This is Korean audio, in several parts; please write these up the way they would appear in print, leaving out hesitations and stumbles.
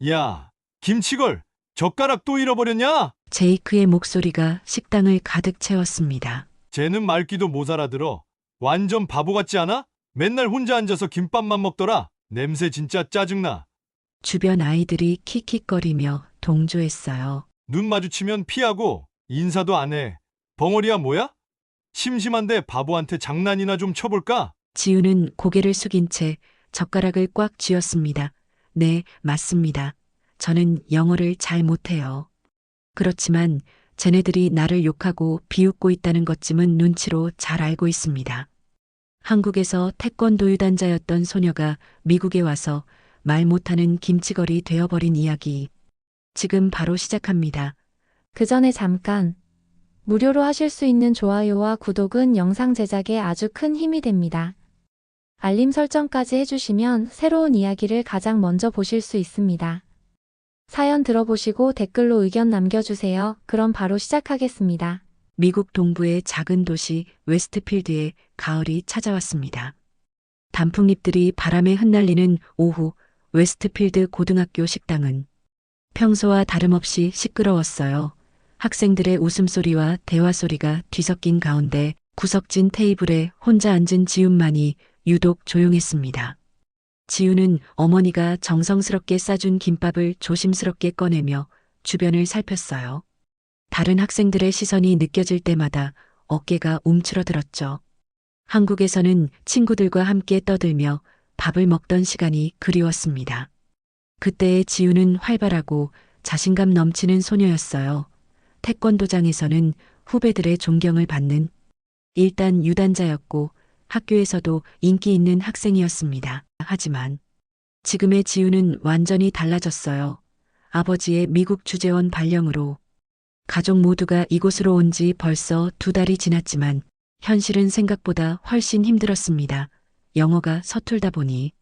야, 김치걸, 젓가락 또 잃어버렸냐? 제이크의 목소리가 식당을 가득 채웠습니다. 쟤는 말귀도 못 알아들어. 완전 바보 같지 않아? 맨날 혼자 앉아서 김밥만 먹더라. 냄새 진짜 짜증나. 주변 아이들이 킥킥거리며 동조했어요. 눈 마주치면 피하고 인사도 안 해. 벙어리야 뭐야? 심심한데 바보한테 장난이나 좀 쳐볼까? 지우는 고개를 숙인 채 젓가락을 꽉 쥐었습니다. 네, 맞습니다. 저는 영어를 잘 못해요. 그렇지만 쟤네들이 나를 욕하고 비웃고 있다는 것쯤은 눈치로 잘 알고 있습니다. 한국에서 태권도 유단자였던 소녀가 미국에 와서 말 못하는 김치걸이 되어버린 이야기. 지금 바로 시작합니다. 그 전에 잠깐, 무료로 하실 수 있는 좋아요와 구독은 영상 제작에 아주 큰 힘이 됩니다. 알림 설정까지 해주시면 새로운 이야기를 가장 먼저 보실 수 있습니다. 사연 들어보시고 댓글로 의견 남겨주세요. 그럼 바로 시작하겠습니다. 미국 동부의 작은 도시 웨스트필드에 가을이 찾아왔습니다. 단풍잎들이 바람에 흩날리는 오후 웨스트필드 고등학교 식당은 평소와 다름없이 시끄러웠어요. 학생들의 웃음소리와 대화소리가 뒤섞인 가운데 구석진 테이블에 혼자 앉은 지훈만이 유독 조용했습니다. 지훈은 어머니가 정성스럽게 싸준 김밥을 조심스럽게 꺼내며 주변을 살폈어요. 다른 학생들의 시선이 느껴질 때마다 어깨가 움츠러들었죠. 한국에서는 친구들과 함께 떠들며 밥을 먹던 시간이 그리웠습니다. 그때의 지우는 활발하고 자신감 넘치는 소녀였어요. 태권도장에서는 후배들의 존경을 받는 일단 유단자였고 학교에서도 인기 있는 학생이었습니다. 하지만 지금의 지우는 완전히 달라졌어요. 아버지의 미국 주재원 발령으로 가족 모두가 이곳으로 온 지 벌써 2달이 지났지만 현실은 생각보다 훨씬 힘들었습니다. 영어가 서툴다 보니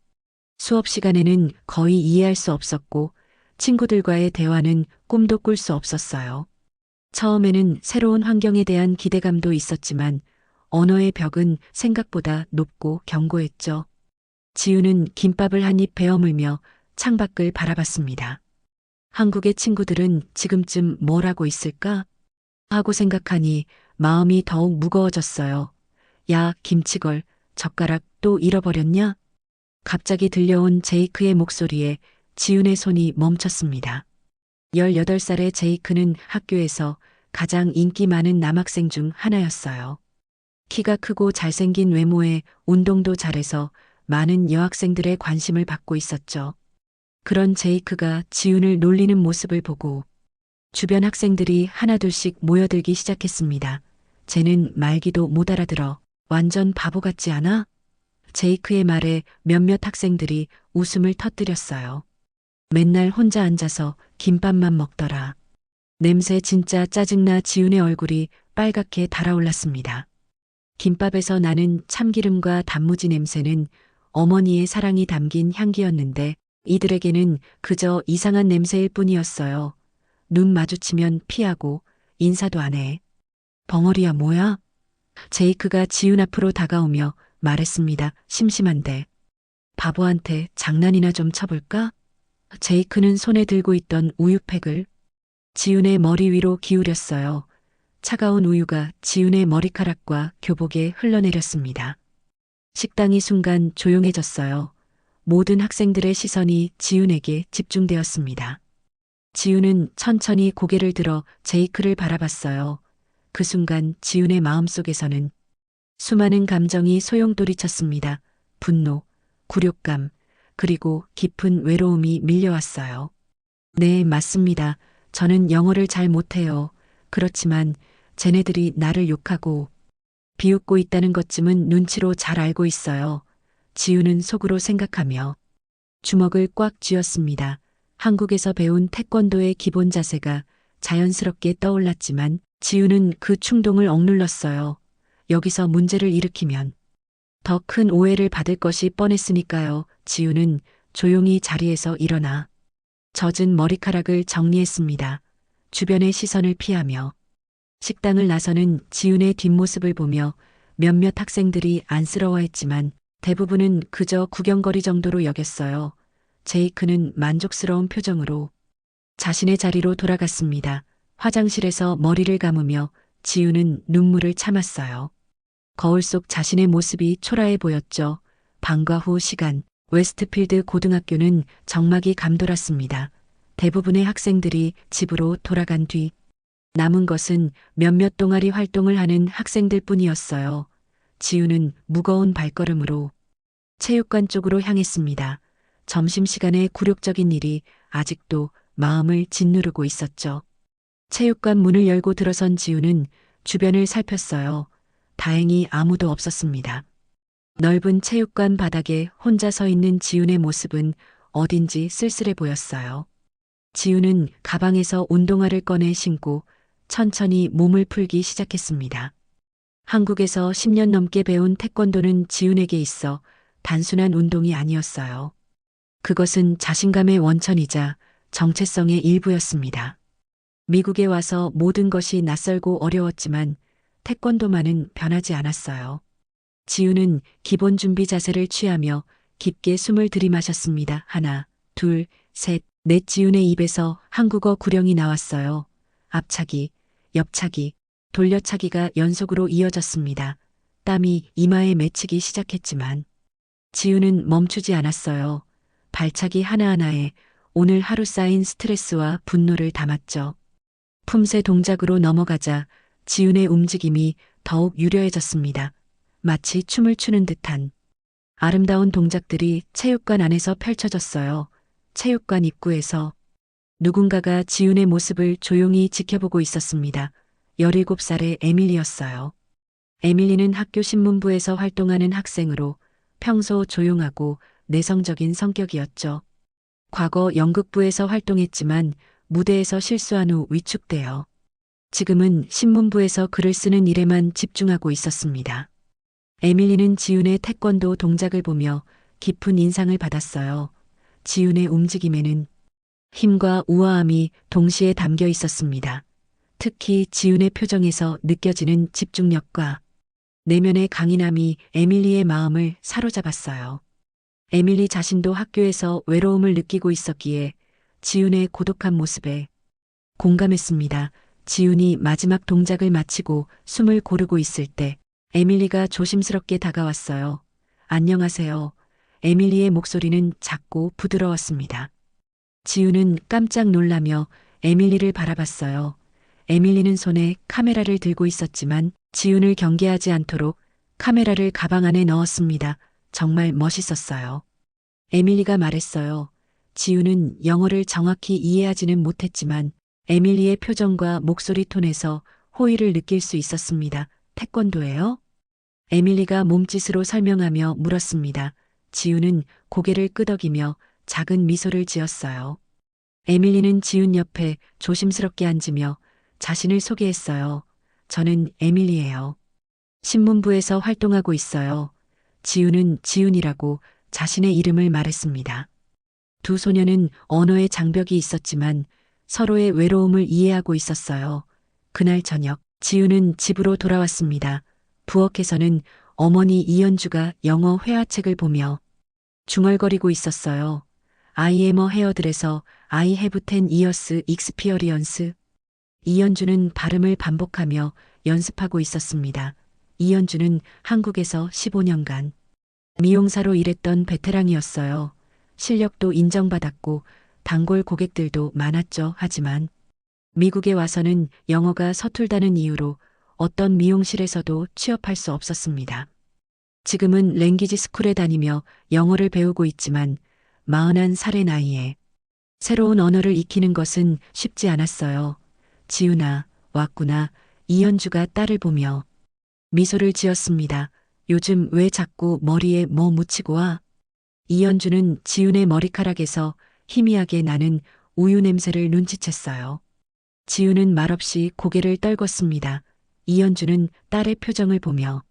수업 시간에는 거의 이해할 수 없었고 친구들과의 대화는 꿈도 꿀 수 없었어요. 처음에는 새로운 환경에 대한 기대감도 있었지만 언어의 벽은 생각보다 높고 견고했죠. 지우는 김밥을 한 입 베어물며 창밖을 바라봤습니다. 한국의 친구들은 지금쯤 뭘 하고 있을까? 하고 생각하니 마음이 더욱 무거워졌어요. 야, 김치걸, 젓가락 또 잃어버렸냐? 갑자기 들려온 제이크의 목소리에 지훈의 손이 멈췄습니다. 18살의 제이크는 학교에서 가장 인기 많은 남학생 중 하나였어요. 키가 크고 잘생긴 외모에 운동도 잘해서 많은 여학생들의 관심을 받고 있었죠. 그런 제이크가 지훈을 놀리는 모습을 보고 주변 학생들이 하나둘씩 모여들기 시작했습니다. 쟤는 말귀도 못 알아들어. 완전 바보 같지 않아? 제이크의 말에 몇몇 학생들이 웃음을 터뜨렸어요. 맨날 혼자 앉아서 김밥만 먹더라. 냄새 진짜 짜증나. 지훈의 얼굴이 빨갛게 달아올랐습니다. 김밥에서 나는 참기름과 단무지 냄새는 어머니의 사랑이 담긴 향기였는데 이들에게는 그저 이상한 냄새일 뿐이었어요. 눈 마주치면 피하고 인사도 안 해. 벙어리야 뭐야? 제이크가 지훈 앞으로 다가오며 말했습니다. 심심한데 바보한테 장난이나 좀 쳐볼까? 제이크는 손에 들고 있던 우유팩을 지훈의 머리 위로 기울였어요. 차가운 우유가 지훈의 머리카락과 교복에 흘러내렸습니다. 식당이 순간 조용해졌어요. 모든 학생들의 시선이 지훈에게 집중되었습니다. 지훈은 천천히 고개를 들어 제이크를 바라봤어요. 그 순간 지훈의 마음속에서는 수많은 감정이 소용돌이쳤습니다. 분노, 굴욕감, 그리고 깊은 외로움이 밀려왔어요. 네, 맞습니다. 저는 영어를 잘 못해요. 그렇지만 쟤네들이 나를 욕하고 비웃고 있다는 것쯤은 눈치로 잘 알고 있어요. 지우는 속으로 생각하며 주먹을 꽉 쥐었습니다. 한국에서 배운 태권도의 기본 자세가 자연스럽게 떠올랐지만 지우는 그 충동을 억눌렀어요. 여기서 문제를 일으키면 더 큰 오해를 받을 것이 뻔했으니까요. 지우는 조용히 자리에서 일어나 젖은 머리카락을 정리했습니다. 주변의 시선을 피하며 식당을 나서는 지훈의 뒷모습을 보며 몇몇 학생들이 안쓰러워했지만 대부분은 그저 구경거리 정도로 여겼어요. 제이크는 만족스러운 표정으로 자신의 자리로 돌아갔습니다. 화장실에서 머리를 감으며 지우는 눈물을 참았어요. 거울 속 자신의 모습이 초라해 보였죠. 방과 후 시간, 웨스트필드 고등학교는 정막이 감돌았습니다. 대부분의 학생들이 집으로 돌아간 뒤 남은 것은 몇몇 동아리 활동을 하는 학생들 뿐이었어요. 지우는 무거운 발걸음으로 체육관 쪽으로 향했습니다. 점심시간의 굴욕적인 일이 아직도 마음을 짓누르고 있었죠. 체육관 문을 열고 들어선 지우는 주변을 살폈어요. 다행히 아무도 없었습니다. 넓은 체육관 바닥에 혼자 서 있는 지훈의 모습은 어딘지 쓸쓸해 보였어요. 지훈은 가방에서 운동화를 꺼내 신고 천천히 몸을 풀기 시작했습니다. 한국에서 10년 넘게 배운 태권도는 지훈에게 있어 단순한 운동이 아니었어요. 그것은 자신감의 원천이자 정체성의 일부였습니다. 미국에 와서 모든 것이 낯설고 어려웠지만 태권도만은 변하지 않았어요. 지우는 기본 준비 자세를 취하며 깊게 숨을 들이마셨습니다. 하나, 둘, 셋, 넷. 지훈의 입에서 한국어 구령이 나왔어요. 앞차기, 옆차기, 돌려차기가 연속으로 이어졌습니다. 땀이 이마에 맺히기 시작했지만 지우는 멈추지 않았어요. 발차기 하나하나에 오늘 하루 쌓인 스트레스와 분노를 담았죠. 품새 동작으로 넘어가자 지훈의 움직임이 더욱 유려해졌습니다. 마치 춤을 추는 듯한 아름다운 동작들이 체육관 안에서 펼쳐졌어요. 체육관 입구에서 누군가가 지훈의 모습을 조용히 지켜보고 있었습니다. 17살의 에밀리였어요. 에밀리는 학교 신문부에서 활동하는 학생으로 평소 조용하고 내성적인 성격이었죠. 과거 연극부에서 활동했지만 무대에서 실수한 후 위축되어 지금은 신문부에서 글을 쓰는 일에만 집중하고 있었습니다. 에밀리는 지훈의 태권도 동작을 보며 깊은 인상을 받았어요. 지훈의 움직임에는 힘과 우아함이 동시에 담겨 있었습니다. 특히 지훈의 표정에서 느껴지는 집중력과 내면의 강인함이 에밀리의 마음을 사로잡았어요. 에밀리 자신도 학교에서 외로움을 느끼고 있었기에 지훈의 고독한 모습에 공감했습니다. 지훈이 마지막 동작을 마치고 숨을 고르고 있을 때 에밀리가 조심스럽게 다가왔어요. 안녕하세요. 에밀리의 목소리는 작고 부드러웠습니다. 지훈은 깜짝 놀라며 에밀리를 바라봤어요. 에밀리는 손에 카메라를 들고 있었지만 지훈을 경계하지 않도록 카메라를 가방 안에 넣었습니다. 정말 멋있었어요. 에밀리가 말했어요. 지훈은 영어를 정확히 이해하지는 못했지만 에밀리의 표정과 목소리 톤에서 호의를 느낄 수 있었습니다. 태권도예요? 에밀리가 몸짓으로 설명하며 물었습니다. 지훈은 고개를 끄덕이며 작은 미소를 지었어요. 에밀리는 지훈 옆에 조심스럽게 앉으며 자신을 소개했어요. 저는 에밀리예요. 신문부에서 활동하고 있어요. 지훈은 지훈이라고 자신의 이름을 말했습니다. 두 소녀는 언어의 장벽이 있었지만 서로의 외로움을 이해하고 있었어요. 그날 저녁 지훈은 집으로 돌아왔습니다. 부엌에서는 어머니 이연주가 영어 회화책을 보며 중얼거리고 있었어요. I am a hairdresser. I have 10 years experience. 이연주는 발음을 반복하며 연습하고 있었습니다. 이연주는 한국에서 15년간 미용사로 일했던 베테랑이었어요. 실력도 인정받았고 단골 고객들도 많았죠. 하지만 미국에 와서는 영어가 서툴다는 이유로 어떤 미용실에서도 취업할 수 없었습니다. 지금은 랭귀지 스쿨에 다니며 영어를 배우고 있지만 41살의 나이에 새로운 언어를 익히는 것은 쉽지 않았어요. 지훈아, 왔구나. 이연주가 딸을 보며 미소를 지었습니다. 요즘 왜 자꾸 머리에 뭐 묻히고 와? 이연주는 지훈의 머리카락에서 희미하게 나는 우유 냄새를 눈치챘어요. 지훈은 말없이 고개를 떨궜습니다. 이연주는 딸의 표정을 보며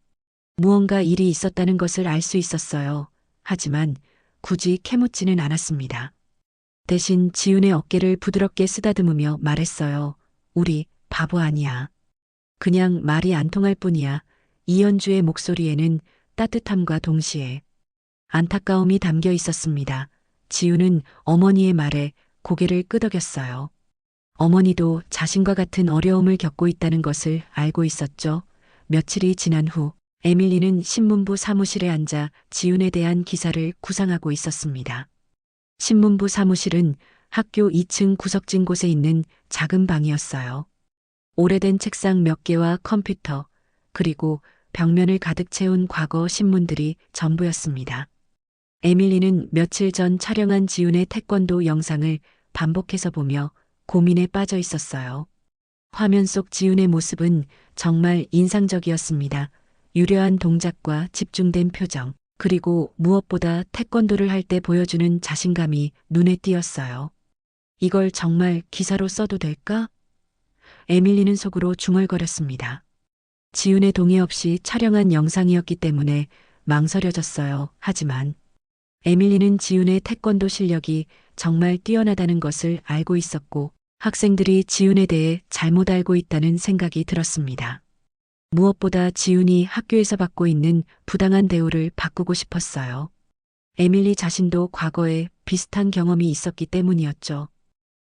무언가 일이 있었다는 것을 알 수 있었어요. 하지만 굳이 캐묻지는 않았습니다. 대신 지훈의 어깨를 부드럽게 쓰다듬으며 말했어요. 우리 바보 아니야. 그냥 말이 안 통할 뿐이야. 이연주의 목소리에는 따뜻함과 동시에 안타까움이 담겨 있었습니다. 지우는 어머니의 말에 고개를 끄덕였어요. 어머니도 자신과 같은 어려움을 겪고 있다는 것을 알고 있었죠. 며칠이 지난 후 에밀리는 신문부 사무실에 앉아 지훈에 대한 기사를 구상하고 있었습니다. 신문부 사무실은 학교 2층 구석진 곳에 있는 작은 방이었어요. 오래된 책상 몇 개와 컴퓨터, 그리고 벽면을 가득 채운 과거 신문들이 전부였습니다. 에밀리는 며칠 전 촬영한 지훈의 태권도 영상을 반복해서 보며 고민에 빠져 있었어요. 화면 속 지훈의 모습은 정말 인상적이었습니다. 유려한 동작과 집중된 표정, 그리고 무엇보다 태권도를 할 때 보여주는 자신감이 눈에 띄었어요. 이걸 정말 기사로 써도 될까? 에밀리는 속으로 중얼거렸습니다. 지훈의 동의 없이 촬영한 영상이었기 때문에 망설여졌어요. 하지만 에밀리는 지훈의 태권도 실력이 정말 뛰어나다는 것을 알고 있었고 학생들이 지훈에 대해 잘못 알고 있다는 생각이 들었습니다. 무엇보다 지훈이 학교에서 받고 있는 부당한 대우를 바꾸고 싶었어요. 에밀리 자신도 과거에 비슷한 경험이 있었기 때문이었죠.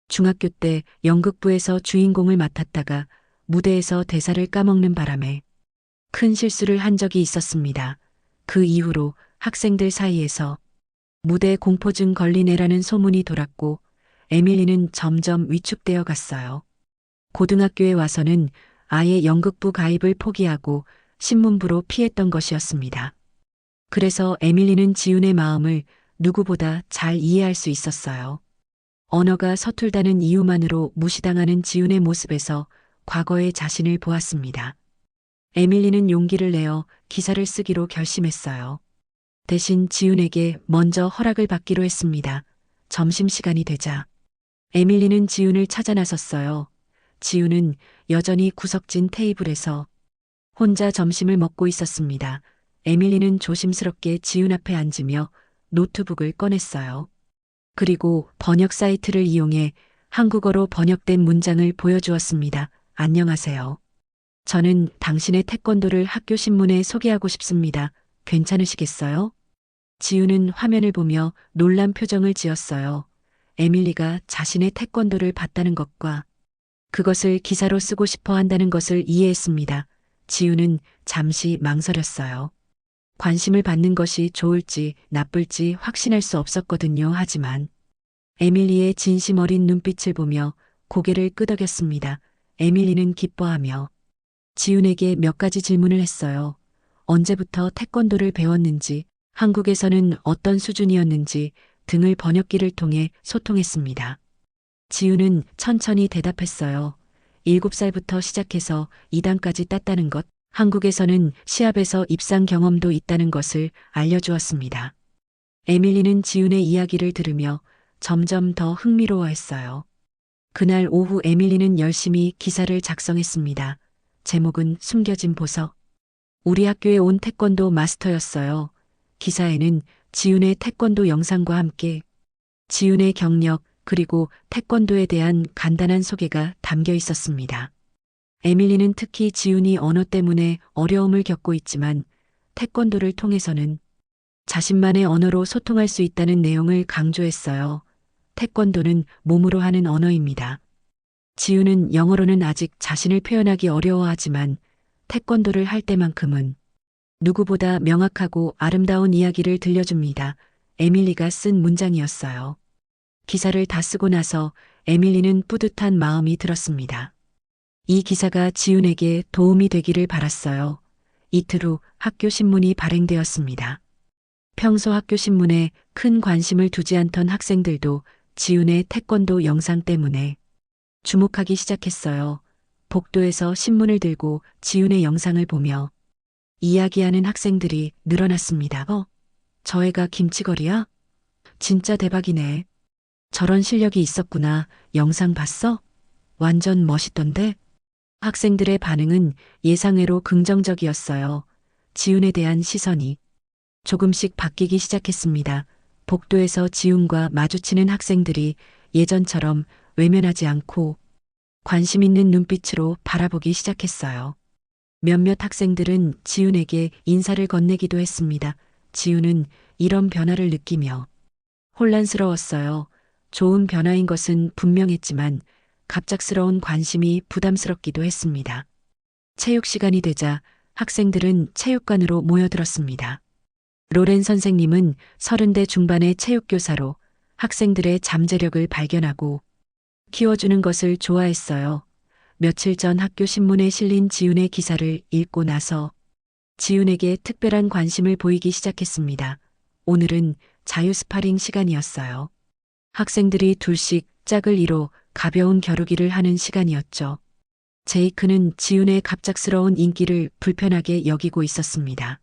중학교 때 연극부에서 주인공을 맡았다가 무대에서 대사를 까먹는 바람에 큰 실수를 한 적이 있었습니다. 그 이후로 학생들 사이에서 무대 공포증 걸린 애라는 소문이 돌았고 에밀리는 점점 위축되어 갔어요. 고등학교에 와서는 아예 연극부 가입을 포기하고 신문부로 피했던 것이었습니다. 그래서 에밀리는 지훈의 마음을 누구보다 잘 이해할 수 있었어요. 언어가 서툴다는 이유만으로 무시당하는 지훈의 모습에서 과거의 자신을 보았습니다. 에밀리는 용기를 내어 기사를 쓰기로 결심했어요. 대신 지훈에게 먼저 허락을 받기로 했습니다. 점심시간이 되자 에밀리는 지훈을 찾아 나섰어요. 지훈은 여전히 구석진 테이블에서 혼자 점심을 먹고 있었습니다. 에밀리는 조심스럽게 지훈 앞에 앉으며 노트북을 꺼냈어요. 그리고 번역 사이트를 이용해 한국어로 번역된 문장을 보여주었습니다. 안녕하세요. 저는 당신의 태권도를 학교 신문에 소개하고 싶습니다. 괜찮으시겠어요? 지훈은 화면을 보며 놀란 표정을 지었어요. 에밀리가 자신의 태권도를 봤다는 것과 그것을 기사로 쓰고 싶어 한다는 것을 이해했습니다. 지훈은 잠시 망설였어요. 관심을 받는 것이 좋을지 나쁠지 확신할 수 없었거든요. 하지만 에밀리의 진심 어린 눈빛을 보며 고개를 끄덕였습니다. 에밀리는 기뻐하며 지훈에게 몇 가지 질문을 했어요. 언제부터 태권도를 배웠는지, 한국에서는 어떤 수준이었는지 등을 번역기를 통해 소통했습니다. 지훈은 천천히 대답했어요. 7살부터 시작해서 2단까지 땄다는 것, 한국에서는 시합에서 입상 경험도 있다는 것을 알려주었습니다. 에밀리는 지훈의 이야기를 들으며 점점 더 흥미로워했어요. 그날 오후 에밀리는 열심히 기사를 작성했습니다. 제목은 숨겨진 보석. 우리 학교에 온 태권도 마스터였어요. 기사에는 지훈의 태권도 영상과 함께 지훈의 경력 그리고 태권도에 대한 간단한 소개가 담겨 있었습니다. 에밀리는 특히 지훈이 언어 때문에 어려움을 겪고 있지만 태권도를 통해서는 자신만의 언어로 소통할 수 있다는 내용을 강조했어요. 태권도는 몸으로 하는 언어입니다. 지훈은 영어로는 아직 자신을 표현하기 어려워하지만 태권도를 할 때만큼은 누구보다 명확하고 아름다운 이야기를 들려줍니다. 에밀리가 쓴 문장이었어요. 기사를 다 쓰고 나서 에밀리는 뿌듯한 마음이 들었습니다. 이 기사가 지훈에게 도움이 되기를 바랐어요. 이틀 후 학교 신문이 발행되었습니다. 평소 학교 신문에 큰 관심을 두지 않던 학생들도 지훈의 태권도 영상 때문에 주목하기 시작했어요. 복도에서 신문을 들고 지훈의 영상을 보며 이야기하는 학생들이 늘어났습니다. 저 애가 김치거리야? 진짜 대박이네. 저런 실력이 있었구나. 영상 봤어? 완전 멋있던데? 학생들의 반응은 예상외로 긍정적이었어요. 지훈에 대한 시선이 조금씩 바뀌기 시작했습니다. 복도에서 지훈과 마주치는 학생들이 예전처럼 외면하지 않고 관심 있는 눈빛으로 바라보기 시작했어요. 몇몇 학생들은 지훈에게 인사를 건네기도 했습니다. 지훈은 이런 변화를 느끼며 혼란스러웠어요. 좋은 변화인 것은 분명했지만 갑작스러운 관심이 부담스럽기도 했습니다. 체육 시간이 되자 학생들은 체육관으로 모여들었습니다. 로렌 선생님은 30대 중반의 체육교사로 학생들의 잠재력을 발견하고 키워주는 것을 좋아했어요. 며칠 전 학교 신문에 실린 지훈의 기사를 읽고 나서 지훈에게 특별한 관심을 보이기 시작했습니다. 오늘은 자유 스파링 시간이었어요. 학생들이 둘씩 짝을 이뤄 가벼운 겨루기를 하는 시간이었죠. 제이크는 지훈의 갑작스러운 인기를 불편하게 여기고 있었습니다.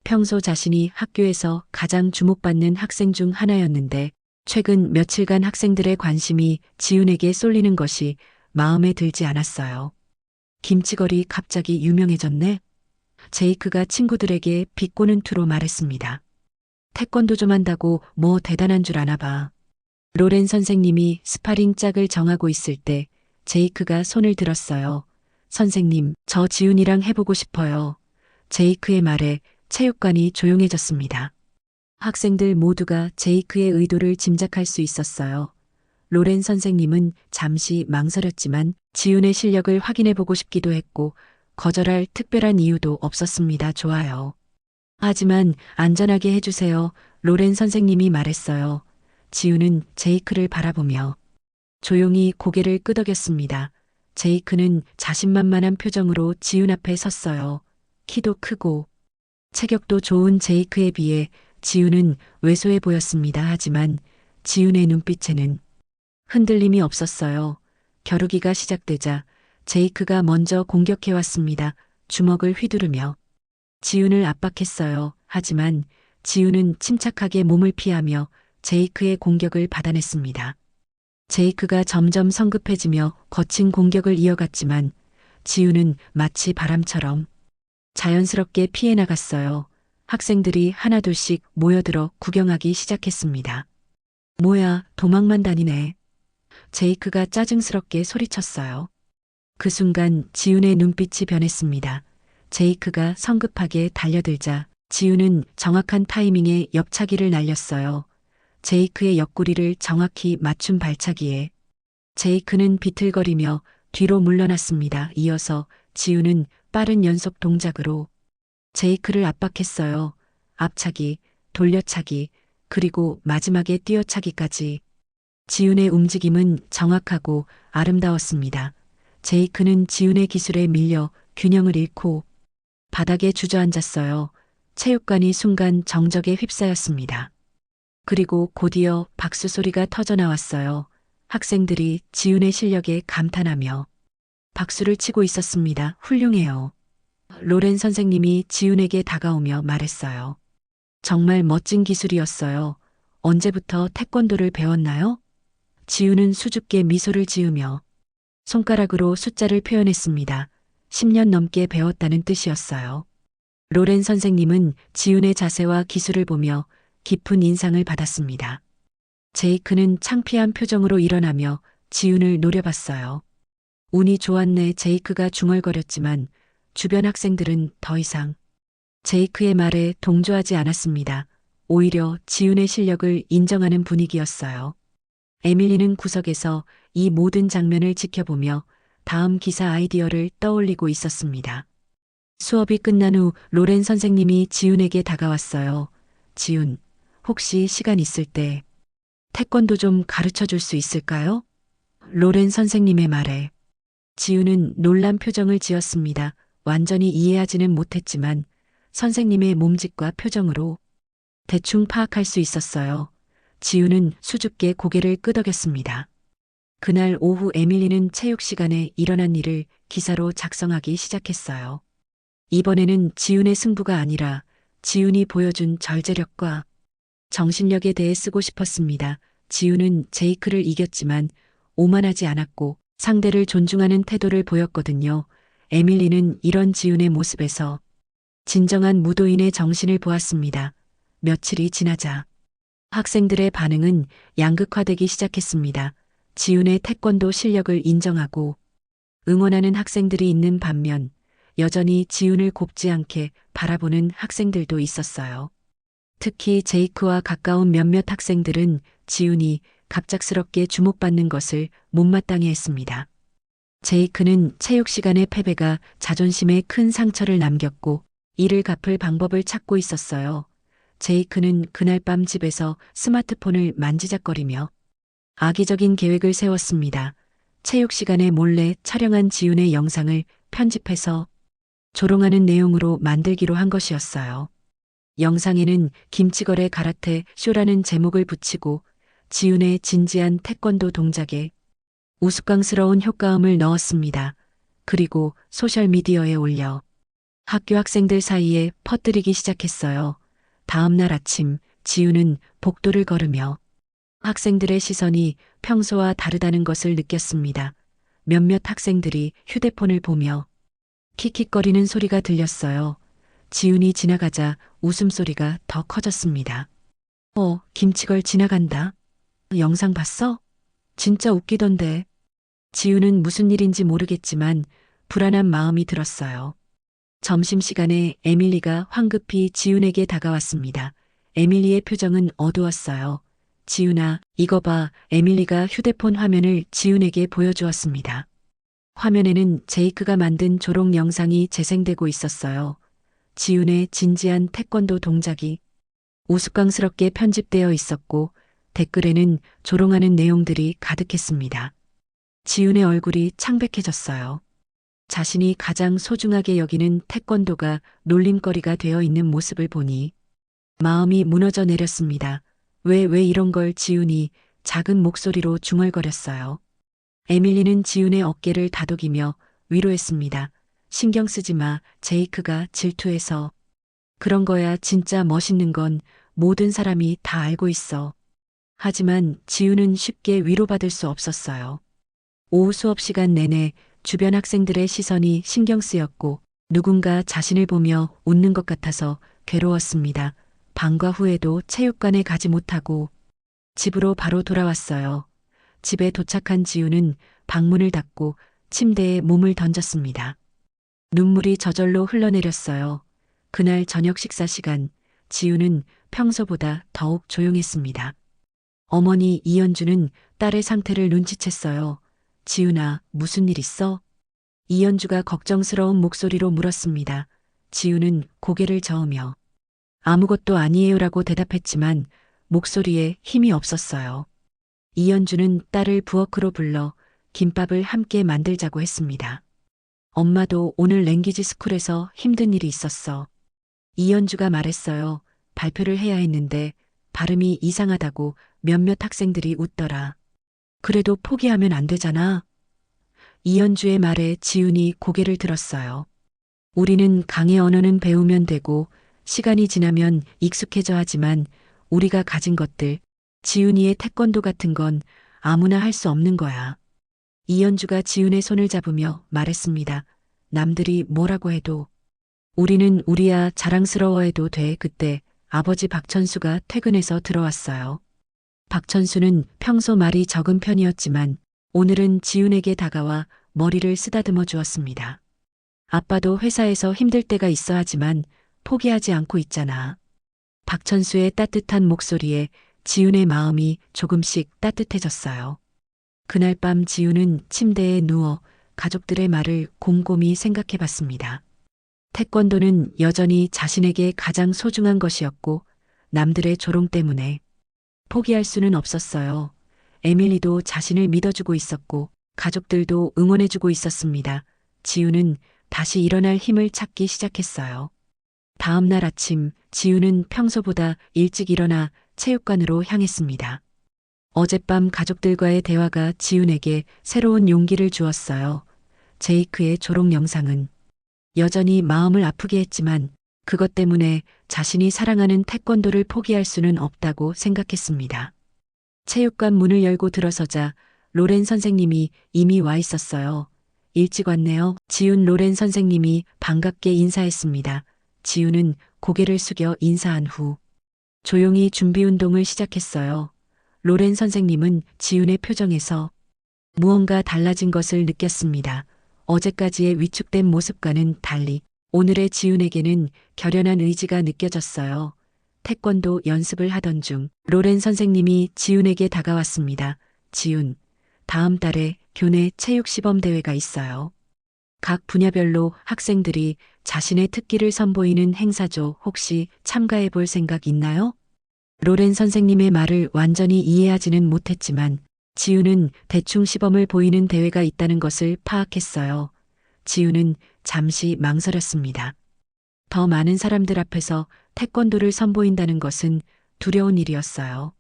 평소 자신이 학교에서 가장 주목받는 학생 중 하나였는데 최근 며칠간 학생들의 관심이 지훈에게 쏠리는 것이 마음에 들지 않았어요. 김치걸이 갑자기 유명해졌네? 제이크가 친구들에게 비꼬는 투로 말했습니다. 태권도 좀 한다고 뭐 대단한 줄 아나 봐. 로렌 선생님이 스파링 짝을 정하고 있을 때 제이크가 손을 들었어요. 선생님, 저 지훈이랑 해보고 싶어요. 제이크의 말에 체육관이 조용해졌습니다. 학생들 모두가 제이크의 의도를 짐작할 수 있었어요. 로렌 선생님은 잠시 망설였지만 지훈의 실력을 확인해보고 싶기도 했고 거절할 특별한 이유도 없었습니다. 좋아요. 하지만 안전하게 해주세요. 로렌 선생님이 말했어요. 지훈은 제이크를 바라보며 조용히 고개를 끄덕였습니다. 제이크는 자신만만한 표정으로 지훈 앞에 섰어요. 키도 크고 체격도 좋은 제이크에 비해 지훈은 왜소해 보였습니다. 하지만 지훈의 눈빛에는 흔들림이 없었어요. 겨루기가 시작되자 제이크가 먼저 공격해왔습니다. 주먹을 휘두르며 지훈을 압박했어요. 하지만 지훈은 침착하게 몸을 피하며 제이크의 공격을 받아냈습니다. 제이크가 점점 성급해지며 거친 공격을 이어갔지만 지훈은 마치 바람처럼 자연스럽게 피해 나갔어요. 학생들이 하나둘씩 모여들어 구경하기 시작했습니다. 뭐야, 도망만 다니네. 제이크가 짜증스럽게 소리쳤어요. 그 순간 지훈의 눈빛이 변했습니다. 제이크가 성급하게 달려들자 지훈은 정확한 타이밍에 옆차기를 날렸어요. 제이크의 옆구리를 정확히 맞춘 발차기에 제이크는 비틀거리며 뒤로 물러났습니다. 이어서 지훈은 빠른 연속 동작으로 제이크를 압박했어요. 앞차기, 돌려차기, 그리고 마지막에 뛰어차기까지. 지훈의 움직임은 정확하고 아름다웠습니다. 제이크는 지훈의 기술에 밀려 균형을 잃고 바닥에 주저앉았어요. 체육관이 순간 정적에 휩싸였습니다. 그리고 곧이어 박수 소리가 터져나왔어요. 학생들이 지훈의 실력에 감탄하며 박수를 치고 있었습니다. 훌륭해요. 로렌 선생님이 지훈에게 다가오며 말했어요. 정말 멋진 기술이었어요. 언제부터 태권도를 배웠나요? 지훈은 수줍게 미소를 지으며 손가락으로 숫자를 표현했습니다. 10년 넘게 배웠다는 뜻이었어요. 로렌 선생님은 지훈의 자세와 기술을 보며 깊은 인상을 받았습니다. 제이크는 창피한 표정으로 일어나며 지훈을 노려봤어요. 운이 좋았네. 제이크가 중얼거렸지만 주변 학생들은 더 이상 제이크의 말에 동조하지 않았습니다. 오히려 지훈의 실력을 인정하는 분위기였어요. 에밀리는 구석에서 이 모든 장면을 지켜보며 다음 기사 아이디어를 떠올리고 있었습니다. 수업이 끝난 후 로렌 선생님이 지훈에게 다가왔어요. 지훈, 혹시 시간 있을 때 태권도 좀 가르쳐 줄 수 있을까요? 로렌 선생님의 말에 지훈은 놀란 표정을 지었습니다. 완전히 이해하지는 못했지만 선생님의 몸짓과 표정으로 대충 파악할 수 있었어요. 지훈은 수줍게 고개를 끄덕였습니다. 그날 오후 에밀리는 체육 시간에 일어난 일을 기사로 작성하기 시작했어요. 이번에는 지훈의 승부가 아니라 지훈이 보여준 절제력과 정신력에 대해 쓰고 싶었습니다. 지훈은 제이크를 이겼지만 오만하지 않았고 상대를 존중하는 태도를 보였거든요. 에밀리는 이런 지훈의 모습에서 진정한 무도인의 정신을 보았습니다. 며칠이 지나자 학생들의 반응은 양극화되기 시작했습니다. 지훈의 태권도 실력을 인정하고 응원하는 학생들이 있는 반면 여전히 지훈을 곱지 않게 바라보는 학생들도 있었어요. 특히 제이크와 가까운 몇몇 학생들은 지훈이 갑작스럽게 주목받는 것을 못마땅해 했습니다. 제이크는 체육 시간의 패배가 자존심에 큰 상처를 남겼고 이를 갚을 방법을 찾고 있었어요. 제이크는 그날 밤 집에서 스마트폰을 만지작거리며 악의적인 계획을 세웠습니다. 체육 시간에 몰래 촬영한 지훈의 영상을 편집해서 조롱하는 내용으로 만들기로 한 것이었어요. 영상에는 김치걸의 가라테 쇼라는 제목을 붙이고 지훈의 진지한 태권도 동작에 우스꽝스러운 효과음을 넣었습니다. 그리고 소셜미디어에 올려 학교 학생들 사이에 퍼뜨리기 시작했어요. 다음 날 아침 지훈은 복도를 걸으며 학생들의 시선이 평소와 다르다는 것을 느꼈습니다. 몇몇 학생들이 휴대폰을 보며 킥킥거리는 소리가 들렸어요. 지훈이 지나가자 웃음소리가 더 커졌습니다. 김치걸 지나간다. 영상 봤어? 진짜 웃기던데. 지훈은 무슨 일인지 모르겠지만 불안한 마음이 들었어요. 점심시간에 에밀리가 황급히 지훈에게 다가왔습니다. 에밀리의 표정은 어두웠어요. 지훈아, 이거 봐. 에밀리가 휴대폰 화면을 지훈에게 보여주었습니다. 화면에는 제이크가 만든 조롱 영상이 재생되고 있었어요. 지훈의 진지한 태권도 동작이 우스꽝스럽게 편집되어 있었고 댓글에는 조롱하는 내용들이 가득했습니다. 지훈의 얼굴이 창백해졌어요. 자신이 가장 소중하게 여기는 태권도가 놀림거리가 되어 있는 모습을 보니 마음이 무너져 내렸습니다. 왜 이런 걸 지훈이 작은 목소리로 중얼거렸어요. 에밀리는 지훈의 어깨를 다독이며 위로했습니다. 신경 쓰지 마. 제이크가 질투해서. 그런 거야. 진짜 멋있는 건 모든 사람이 다 알고 있어. 하지만 지훈은 쉽게 위로받을 수 없었어요. 오후 수업 시간 내내 주변 학생들의 시선이 신경 쓰였고 누군가 자신을 보며 웃는 것 같아서 괴로웠습니다. 방과 후에도 체육관에 가지 못하고 집으로 바로 돌아왔어요. 집에 도착한 지훈은 방문을 닫고 침대에 몸을 던졌습니다. 눈물이 저절로 흘러내렸어요. 그날 저녁 식사 시간, 지훈은 평소보다 더욱 조용했습니다. 어머니 이연주는 딸의 상태를 눈치챘어요. 지훈아, 무슨 일 있어? 이연주가 걱정스러운 목소리로 물었습니다. 지훈은 고개를 저으며 아무것도 아니에요라고 대답했지만 목소리에 힘이 없었어요. 이연주는 딸을 부엌으로 불러 김밥을 함께 만들자고 했습니다. 엄마도 오늘 랭귀지 스쿨에서 힘든 일이 있었어. 이연주가 말했어요. 발표를 해야 했는데 발음이 이상하다고 몇몇 학생들이 웃더라. 그래도 포기하면 안 되잖아. 이연주의 말에 지훈이 고개를 들었어요. 우리는 강의 언어는 배우면 되고 시간이 지나면 익숙해져 하지만 우리가 가진 것들, 지훈이의 태권도 같은 건 아무나 할 수 없는 거야. 이연주가 지훈의 손을 잡으며 말했습니다. 남들이 뭐라고 해도 우리는 우리야 자랑스러워해도 돼. 그때 아버지 박천수가 퇴근해서 들어왔어요. 박천수는 평소 말이 적은 편이었지만 오늘은 지훈에게 다가와 머리를 쓰다듬어 주었습니다. 아빠도 회사에서 힘들 때가 있어 하지만 포기하지 않고 있잖아. 박천수의 따뜻한 목소리에 지훈의 마음이 조금씩 따뜻해졌어요. 그날 밤 지훈은 침대에 누워 가족들의 말을 곰곰이 생각해 봤습니다. 태권도는 여전히 자신에게 가장 소중한 것이었고 남들의 조롱 때문에 포기할 수는 없었어요. 에밀리도 자신을 믿어주고 있었고 가족들도 응원해주고 있었습니다. 지훈은 다시 일어날 힘을 찾기 시작했어요. 다음 날 아침 지훈은 평소보다 일찍 일어나 체육관으로 향했습니다. 어젯밤 가족들과의 대화가 지훈에게 새로운 용기를 주었어요. 제이크의 조롱 영상은 여전히 마음을 아프게 했지만 그것 때문에 자신이 사랑하는 태권도를 포기할 수는 없다고 생각했습니다. 체육관 문을 열고 들어서자 로렌 선생님이 이미 와 있었어요. 일찍 왔네요. 지훈 로렌 선생님이 반갑게 인사했습니다. 지훈은 고개를 숙여 인사한 후 조용히 준비 운동을 시작했어요. 로렌 선생님은 지훈의 표정에서 무언가 달라진 것을 느꼈습니다. 어제까지의 위축된 모습과는 달리 오늘의 지훈에게는 결연한 의지가 느껴졌어요. 태권도 연습을 하던 중 로렌 선생님이 지훈에게 다가왔습니다. 지훈, 다음 달에 교내 체육 시범 대회가 있어요. 각 분야별로 학생들이 자신의 특기를 선보이는 행사죠. 혹시 참가해 볼 생각 있나요? 로렌 선생님의 말을 완전히 이해하지는 못했지만 지훈은 대충 시범을 보이는 대회가 있다는 것을 파악했어요. 지훈은 잠시 망설였습니다. 더 많은 사람들 앞에서 태권도를 선보인다는 것은 두려운 일이었어요.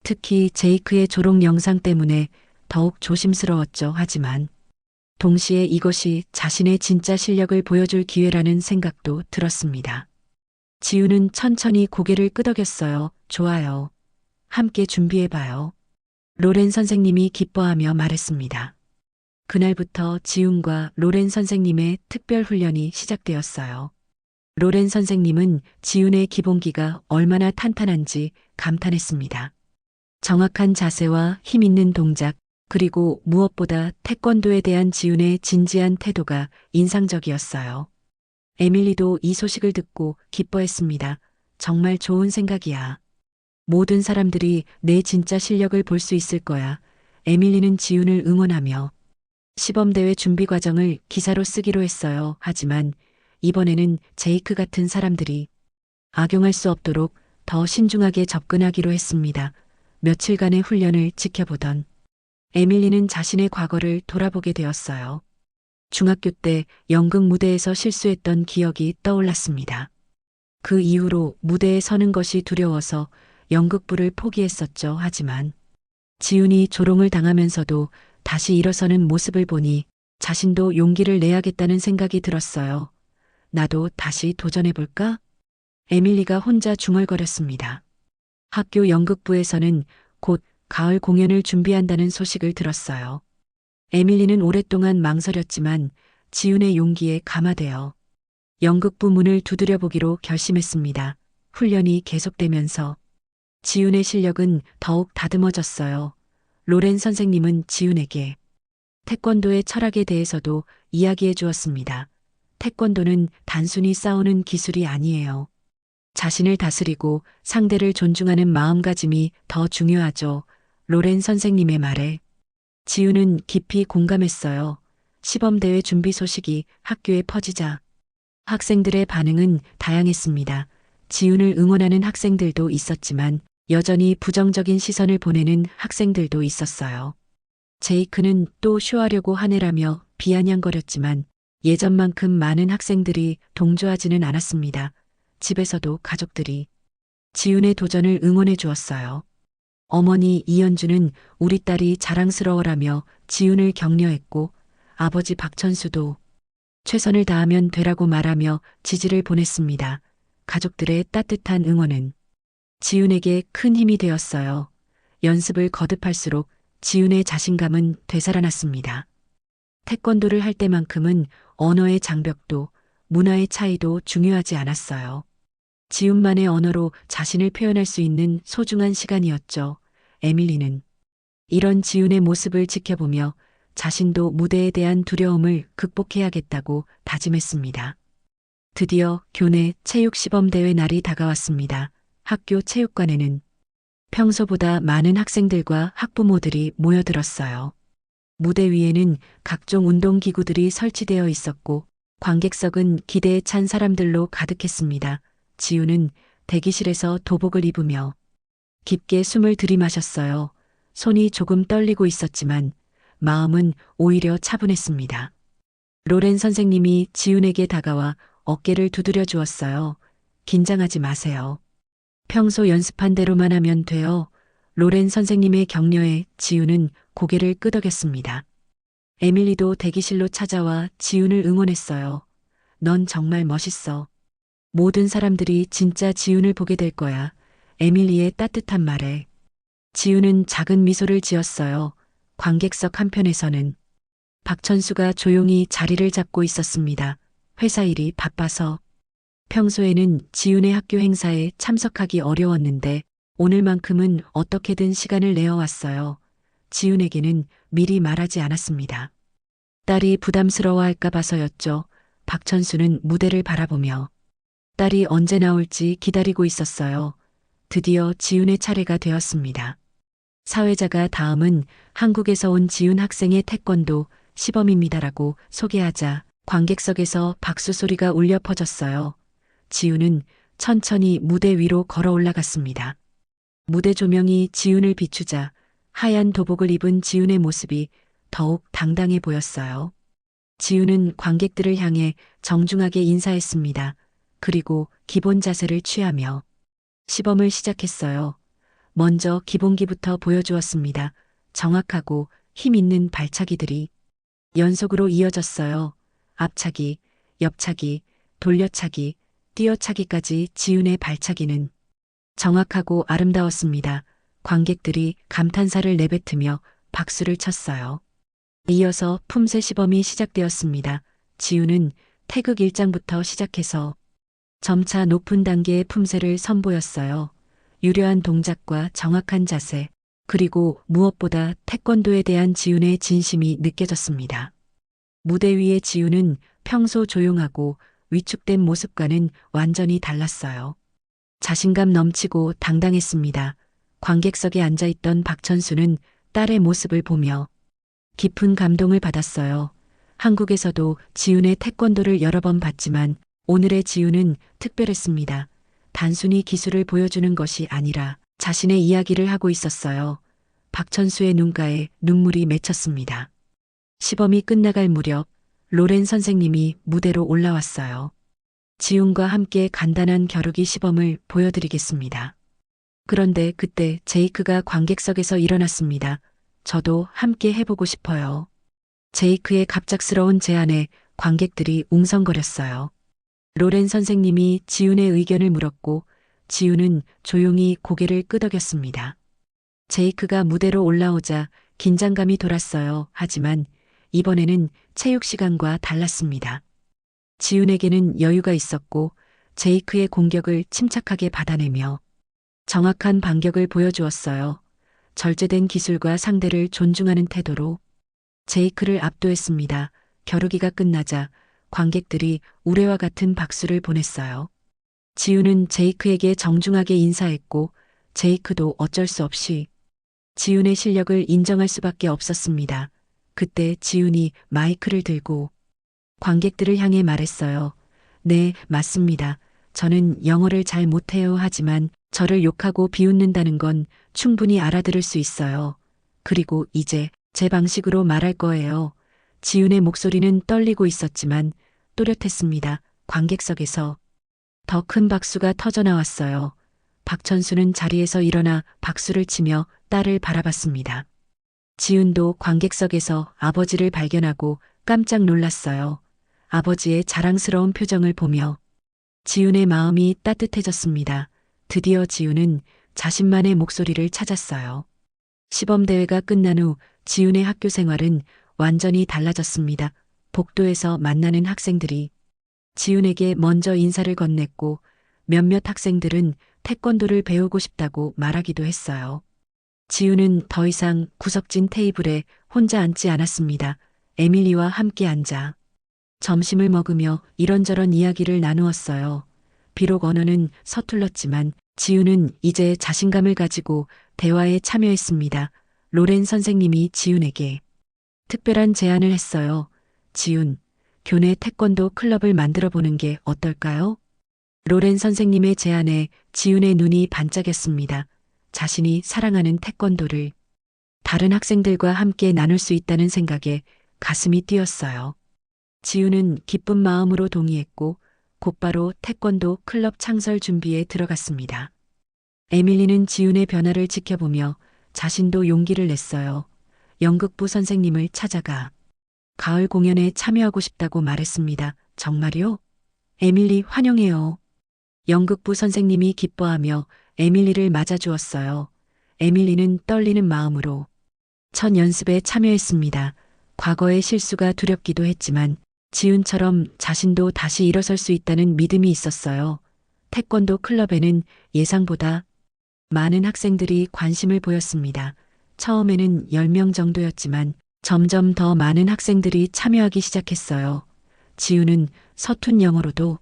특히 제이크의 조롱 영상 때문에 더욱 조심스러웠죠. 하지만 동시에 이것이 자신의 진짜 실력을 보여줄 기회라는 생각도 들었습니다. 지훈은 천천히 고개를 끄덕였어요. 좋아요. 함께 준비해봐요. 로렌 선생님이 기뻐하며 말했습니다. 그날부터 지훈과 로렌 선생님의 특별 훈련이 시작되었어요. 로렌 선생님은 지훈의 기본기가 얼마나 탄탄한지 감탄했습니다. 정확한 자세와 힘 있는 동작, 그리고 무엇보다 태권도에 대한 지훈의 진지한 태도가 인상적이었어요. 에밀리도 이 소식을 듣고 기뻐했습니다. 정말 좋은 생각이야. 모든 사람들이 내 진짜 실력을 볼 수 있을 거야. 에밀리는 지훈을 응원하며 시범대회 준비 과정을 기사로 쓰기로 했어요. 하지만 이번에는 제이크 같은 사람들이 악용할 수 없도록 더 신중하게 접근하기로 했습니다. 며칠간의 훈련을 지켜보던 에밀리는 자신의 과거를 돌아보게 되었어요. 중학교 때 연극 무대에서 실수했던 기억이 떠올랐습니다. 그 이후로 무대에 서는 것이 두려워서 연극부를 포기했었죠. 하지만 지훈이 조롱을 당하면서도 다시 일어서는 모습을 보니 자신도 용기를 내야겠다는 생각이 들었어요. 나도 다시 도전해볼까? 에밀리가 혼자 중얼거렸습니다. 학교 연극부에서는 곧 가을 공연을 준비한다는 소식을 들었어요. 에밀리는 오랫동안 망설였지만 지훈의 용기에 감화되어 연극부 문을 두드려 보기로 결심했습니다. 훈련이 계속되면서 지훈의 실력은 더욱 다듬어졌어요. 로렌 선생님은 지훈에게 태권도의 철학에 대해서도 이야기해 주었습니다. 태권도는 단순히 싸우는 기술이 아니에요. 자신을 다스리고 상대를 존중하는 마음가짐이 더 중요하죠. 로렌 선생님의 말에 지훈은 깊이 공감했어요. 시범대회 준비 소식이 학교에 퍼지자 학생들의 반응은 다양했습니다. 지훈을 응원하는 학생들도 있었지만 여전히 부정적인 시선을 보내는 학생들도 있었어요. 제이크는 또 쇼하려고 하네라며 비아냥거렸지만 예전만큼 많은 학생들이 동조하지는 않았습니다. 집에서도 가족들이 지훈의 도전을 응원해 주었어요. 어머니 이현주는 우리 딸이 자랑스러워라며 지훈을 격려했고 아버지 박천수도 최선을 다하면 되라고 말하며 지지를 보냈습니다. 가족들의 따뜻한 응원은 지훈에게 큰 힘이 되었어요. 연습을 거듭할수록 지훈의 자신감은 되살아났습니다. 태권도를 할 때만큼은 언어의 장벽도 문화의 차이도 중요하지 않았어요. 지훈만의 언어로 자신을 표현할 수 있는 소중한 시간이었죠. 에밀리는 이런 지훈의 모습을 지켜보며 자신도 무대에 대한 두려움을 극복해야겠다고 다짐했습니다. 드디어 교내 체육 시범 대회 날이 다가왔습니다. 학교 체육관에는 평소보다 많은 학생들과 학부모들이 모여들었어요. 무대 위에는 각종 운동기구들이 설치되어 있었고 관객석은 기대에 찬 사람들로 가득했습니다. 지훈은 대기실에서 도복을 입으며 깊게 숨을 들이마셨어요. 손이 조금 떨리고 있었지만 마음은 오히려 차분했습니다. 로렌 선생님이 지훈에게 다가와 어깨를 두드려 주었어요. 긴장하지 마세요. 평소 연습한 대로만 하면 돼요. 로렌 선생님의 격려에 지훈은 고개를 끄덕였습니다. 에밀리도 대기실로 찾아와 지훈을 응원했어요. 넌 정말 멋있어. 모든 사람들이 진짜 지훈을 보게 될 거야. 에밀리의 따뜻한 말에 지훈은 작은 미소를 지었어요. 관객석 한편에서는 박천수가 조용히 자리를 잡고 있었습니다. 회사 일이 바빠서 평소에는 지훈의 학교 행사에 참석하기 어려웠는데 오늘만큼은 어떻게든 시간을 내어왔어요. 지훈에게는 미리 말하지 않았습니다. 딸이 부담스러워할까 봐서였죠. 박천수는 무대를 바라보며 딸이 언제 나올지 기다리고 있었어요. 드디어 지훈의 차례가 되었습니다. 사회자가 다음은 한국에서 온 지훈 학생의 태권도 시범입니다라고 소개하자 관객석에서 박수 소리가 울려 퍼졌어요. 지훈은 천천히 무대 위로 걸어 올라갔습니다. 무대 조명이 지훈을 비추자 하얀 도복을 입은 지훈의 모습이 더욱 당당해 보였어요. 지훈은 관객들을 향해 정중하게 인사했습니다. 그리고 기본 자세를 취하며 시범을 시작했어요. 먼저 기본기부터 보여주었습니다. 정확하고 힘 있는 발차기들이 연속으로 이어졌어요. 앞차기, 옆차기, 돌려차기, 뛰어차기까지 지훈의 발차기는 정확하고 아름다웠습니다. 관객들이 감탄사를 내뱉으며 박수를 쳤어요. 이어서 품새 시범이 시작되었습니다. 지훈은 태극 1장부터 시작해서 점차 높은 단계의 품새를 선보였어요. 유려한 동작과 정확한 자세, 그리고 무엇보다 태권도에 대한 지훈의 진심이 느껴졌습니다. 무대 위의 지훈은 평소 조용하고 위축된 모습과는 완전히 달랐어요. 자신감 넘치고 당당했습니다. 관객석에 앉아있던 박천수는 딸의 모습을 보며 깊은 감동을 받았어요. 한국에서도 지훈의 태권도를 여러 번 봤지만 오늘의 지훈은 특별했습니다. 단순히 기술을 보여주는 것이 아니라 자신의 이야기를 하고 있었어요. 박천수의 눈가에 눈물이 맺혔습니다. 시범이 끝나갈 무렵 로렌 선생님이 무대로 올라왔어요. 지훈과 함께 간단한 겨루기 시범을 보여드리겠습니다. 그런데 그때 제이크가 관객석에서 일어났습니다. 저도 함께 해보고 싶어요. 제이크의 갑작스러운 제안에 관객들이 웅성거렸어요. 로렌 선생님이 지훈의 의견을 물었고 지훈은 조용히 고개를 끄덕였습니다. 제이크가 무대로 올라오자 긴장감이 돌았어요. 하지만 이번에는 체육 시간과 달랐습니다. 지훈에게는 여유가 있었고 제이크의 공격을 침착하게 받아내며 정확한 반격을 보여주었어요. 절제된 기술과 상대를 존중하는 태도로 제이크를 압도했습니다. 겨루기가 끝나자 관객들이 우레와 같은 박수를 보냈어요. 지훈은 제이크에게 정중하게 인사했고 제이크도 어쩔 수 없이 지훈의 실력을 인정할 수밖에 없었습니다. 그때 지훈이 마이크를 들고 관객들을 향해 말했어요. 네, 맞습니다. 저는 영어를 잘 못해요. 하지만 저를 욕하고 비웃는다는 건 충분히 알아들을 수 있어요. 그리고 이제 제 방식으로 말할 거예요. 지훈의 목소리는 떨리고 있었지만 또렷했습니다. 관객석에서 더 큰 박수가 터져나왔어요. 박천수는 자리에서 일어나 박수를 치며 딸을 바라봤습니다. 지훈도 관객석에서 아버지를 발견하고 깜짝 놀랐어요. 아버지의 자랑스러운 표정을 보며 지훈의 마음이 따뜻해졌습니다. 드디어 지훈은 자신만의 목소리를 찾았어요. 시범대회가 끝난 후 지훈의 학교 생활은 완전히 달라졌습니다. 복도에서 만나는 학생들이 지훈에게 먼저 인사를 건넸고 몇몇 학생들은 태권도를 배우고 싶다고 말하기도 했어요. 지훈은 더 이상 구석진 테이블에 혼자 앉지 않았습니다. 에밀리와 함께 앉아 점심을 먹으며 이런저런 이야기를 나누었어요. 비록 언어는 서툴렀지만 지훈은 이제 자신감을 가지고 대화에 참여했습니다. 로렌 선생님이 지훈에게 특별한 제안을 했어요. 지훈, 교내 태권도 클럽을 만들어 보는 게 어떨까요? 로렌 선생님의 제안에 지훈의 눈이 반짝였습니다. 자신이 사랑하는 태권도를 다른 학생들과 함께 나눌 수 있다는 생각에 가슴이 뛰었어요. 지훈은 기쁜 마음으로 동의했고 곧바로 태권도 클럽 창설 준비에 들어갔습니다. 에밀리는 지훈의 변화를 지켜보며 자신도 용기를 냈어요. 연극부 선생님을 찾아가 가을 공연에 참여하고 싶다고 말했습니다. 정말요? 에밀리 환영해요. 연극부 선생님이 기뻐하며 에밀리를 맞아주었어요. 에밀리는 떨리는 마음으로 첫 연습에 참여했습니다. 과거의 실수가 두렵기도 했지만 지훈처럼 자신도 다시 일어설 수 있다는 믿음이 있었어요. 태권도 클럽에는 예상보다 많은 학생들이 관심을 보였습니다. 처음에는 10명 정도였지만 점점 더 많은 학생들이 참여하기 시작했어요. 지훈은 서툰 영어로도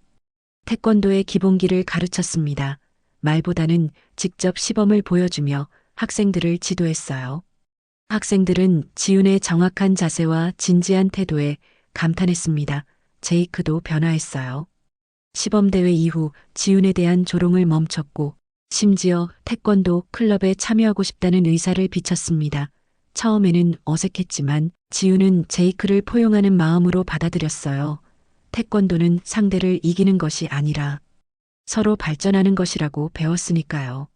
태권도의 기본기를 가르쳤습니다. 말보다는 직접 시범을 보여주며 학생들을 지도했어요. 학생들은 지훈의 정확한 자세와 진지한 태도에 감탄했습니다. 제이크도 변화했어요. 시범대회 이후 지훈에 대한 조롱을 멈췄고 심지어 태권도 클럽에 참여하고 싶다는 의사를 비쳤습니다. 처음에는 어색했지만 지훈은 제이크를 포용하는 마음으로 받아들였어요. 태권도는 상대를 이기는 것이 아니라 서로 발전하는 것이라고 배웠으니까요.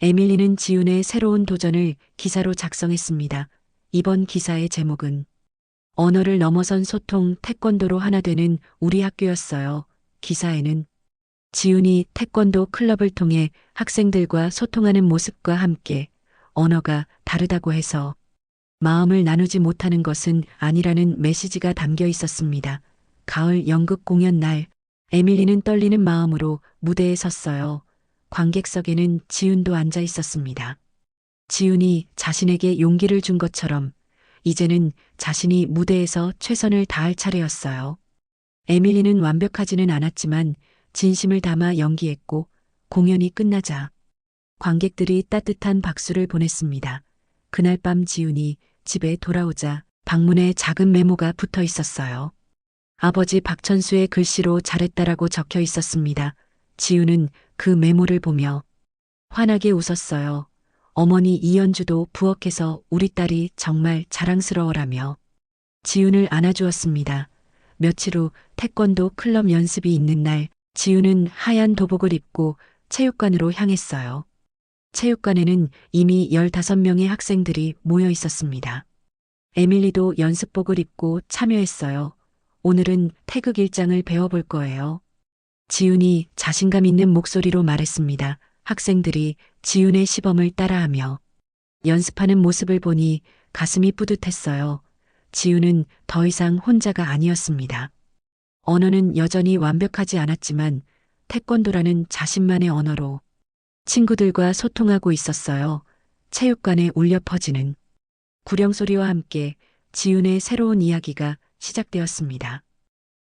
에밀리는 지훈의 새로운 도전을 기사로 작성했습니다. 이번 기사의 제목은 언어를 넘어선 소통 태권도로 하나 되는 우리 학교였어요. 기사에는 지훈이 태권도 클럽을 통해 학생들과 소통하는 모습과 함께 언어가 다르다고 해서 마음을 나누지 못하는 것은 아니라는 메시지가 담겨 있었습니다. 가을 연극 공연 날, 에밀리는 떨리는 마음으로 무대에 섰어요. 관객석에는 지훈도 앉아 있었습니다. 지훈이 자신에게 용기를 준 것처럼 이제는 자신이 무대에서 최선을 다할 차례였어요. 에밀리는 완벽하지는 않았지만 진심을 담아 연기했고 공연이 끝나자 관객들이 따뜻한 박수를 보냈습니다. 그날 밤 지훈이 집에 돌아오자 방문에 작은 메모가 붙어 있었어요. 아버지 박천수의 글씨로 잘했다라고 적혀 있었습니다. 지훈은 그 메모를 보며 환하게 웃었어요. 어머니 이연주도 부엌에서 우리 딸이 정말 자랑스러워라며 지훈을 안아주었습니다. 며칠 후 태권도 클럽 연습이 있는 날 지훈은 하얀 도복을 입고 체육관으로 향했어요. 체육관에는 이미 15명의 학생들이 모여 있었습니다. 에밀리도 연습복을 입고 참여했어요. 오늘은 태극 일장을 배워볼 거예요. 지훈이 자신감 있는 목소리로 말했습니다. 학생들이 지훈의 시범을 따라하며 연습하는 모습을 보니 가슴이 뿌듯했어요. 지훈은 더 이상 혼자가 아니었습니다. 언어는 여전히 완벽하지 않았지만 태권도라는 자신만의 언어로 친구들과 소통하고 있었어요. 체육관에 울려 퍼지는 구령 소리와 함께 지훈의 새로운 이야기가 시작되었습니다.